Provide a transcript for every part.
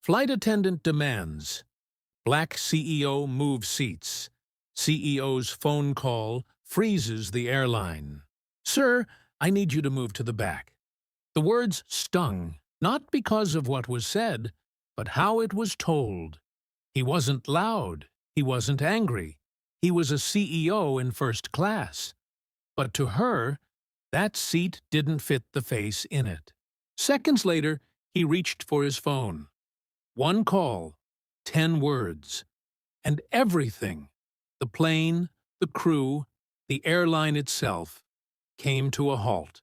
Flight attendant demands. Black CEO moves seats. CEO's phone call freezes the airline. Sir, I need you to move to the back. The words stung, not because of what was said, but how it was told. He wasn't loud. He wasn't angry. He was a CEO in first class. But to her, that seat didn't fit the face in it. Seconds later, he reached for his phone. One call, 10 words, and everything, the plane, the crew, the airline itself, came to a halt.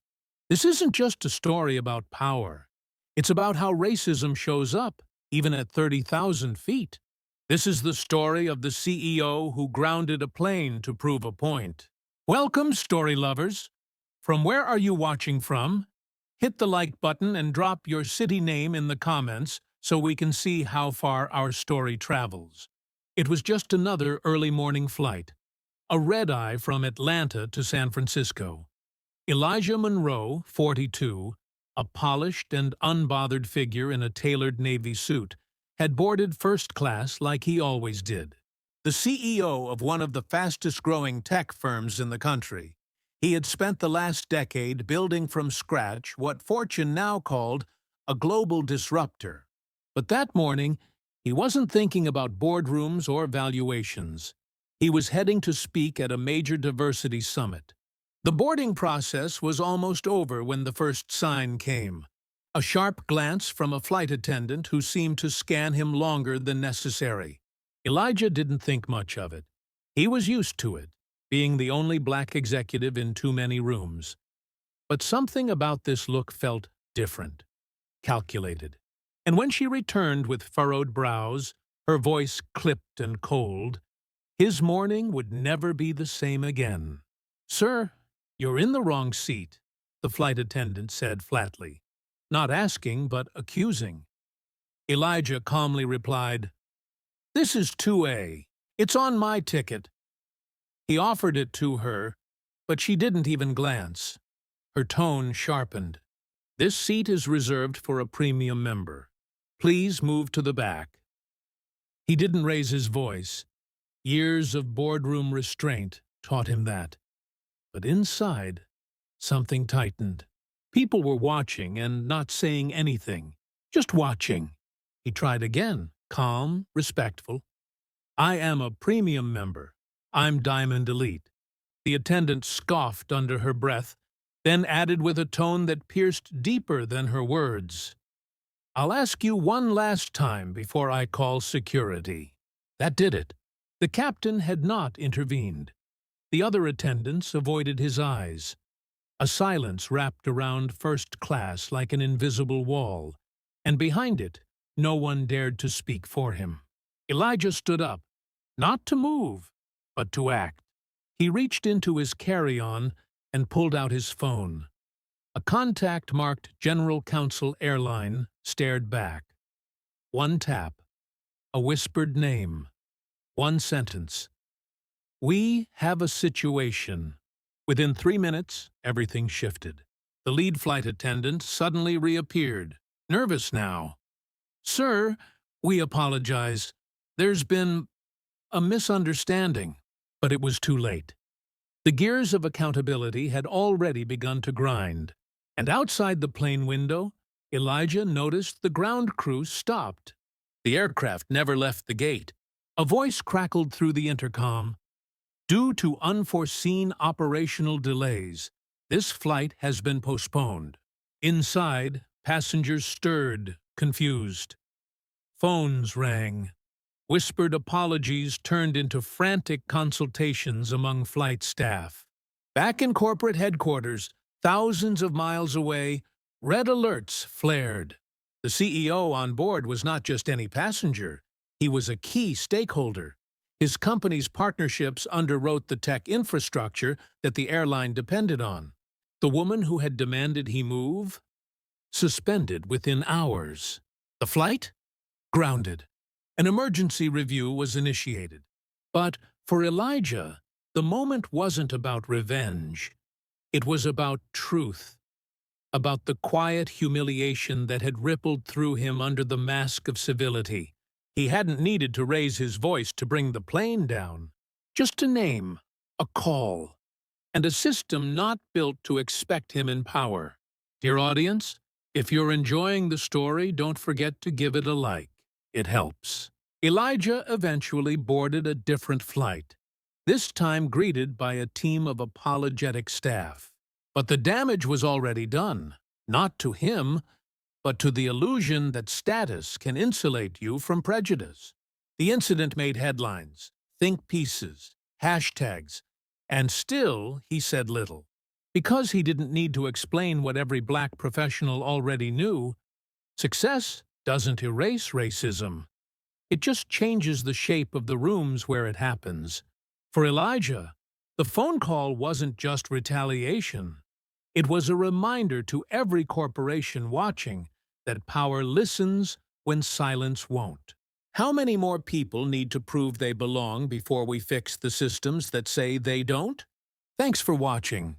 This isn't just a story about power. It's about how racism shows up, even at 30,000 feet. This is the story of the CEO who grounded a plane to prove a point. Welcome, story lovers. From where are you watching from? Hit the like button and drop your city name in the comments so we can see how far our story travels. It was just another early morning flight. A red-eye from Atlanta to San Francisco. Elijah Monroe, 42, a polished and unbothered figure in a tailored Navy suit, had boarded first class like he always did. The CEO of one of the fastest-growing tech firms in the country, he had spent the last decade building from scratch what Fortune now called a global disruptor. But that morning, he wasn't thinking about boardrooms or valuations. He was heading to speak at a major diversity summit. The boarding process was almost over when the first sign came. A sharp glance from a flight attendant who seemed to scan him longer than necessary. Elijah didn't think much of it. He was used to it, being the only black executive in too many rooms. But something about this look felt different, calculated. And when she returned with furrowed brows, her voice clipped and cold, his morning would never be the same again. "Sir, you're in the wrong seat," the flight attendant said flatly. Not asking, but accusing. Elijah calmly replied, "This is 2A. It's on my ticket." He offered it to her, but she didn't even glance. Her tone sharpened. "This seat is reserved for a premium member. Please move to the back." He didn't raise his voice. Years of boardroom restraint taught him that. But inside, something tightened. People were watching and not saying anything, just watching. He tried again, calm, respectful. "I am a premium member. I'm Diamond Elite." The attendant scoffed under her breath, then added with a tone that pierced deeper than her words, "I'll ask you one last time before I call security." That did it. The captain had not intervened. The other attendants avoided his eyes. A silence wrapped around first class like an invisible wall, and behind it, no one dared to speak for him. Elijah stood up, not to move, but to act. He reached into his carry-on and pulled out his phone. A contact marked General Counsel Airline stared back. One tap, a whispered name, one sentence. "We have a situation." Within 3 minutes, everything shifted. The lead flight attendant suddenly reappeared, nervous now. "Sir, we apologize. There's been a misunderstanding." But it was too late. The gears of accountability had already begun to grind. And outside the plane window, Elijah noticed the ground crew stopped. The aircraft never left the gate. A voice crackled through the intercom. "Due to unforeseen operational delays, this flight has been postponed." Inside, passengers stirred, confused. Phones rang. Whispered apologies turned into frantic consultations among flight staff. Back in corporate headquarters, thousands of miles away, red alerts flared. The CEO on board was not just any passenger. He was a key stakeholder. His company's partnerships underwrote the tech infrastructure that the airline depended on. The woman who had demanded he move? Suspended within hours. The flight? Grounded. An emergency review was initiated. But for Elijah, the moment wasn't about revenge. It was about truth. about the quiet humiliation that had rippled through him under the mask of civility. He hadn't needed to raise his voice to bring the plane down. Just a name, a call, and a system not built to expect him in power. Dear audience, if you're enjoying the story, don't forget to give it a like. It helps. Elijah eventually boarded a different flight, this time greeted by a team of apologetic staff. But the damage was already done, not to him, but to the illusion that status can insulate you from prejudice. The incident made headlines, think pieces, hashtags, and still he said little. Because he didn't need to explain what every black professional already knew, success doesn't erase racism. It just changes the shape of the rooms where it happens. For Elijah, the phone call wasn't just retaliation. It was a reminder to every corporation watching that power listens when silence won't. How many more people need to prove they belong before we fix the systems that say they don't? Thanks for watching.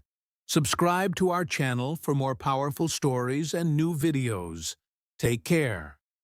Subscribe to our channel for more powerful stories and new videos. Take care.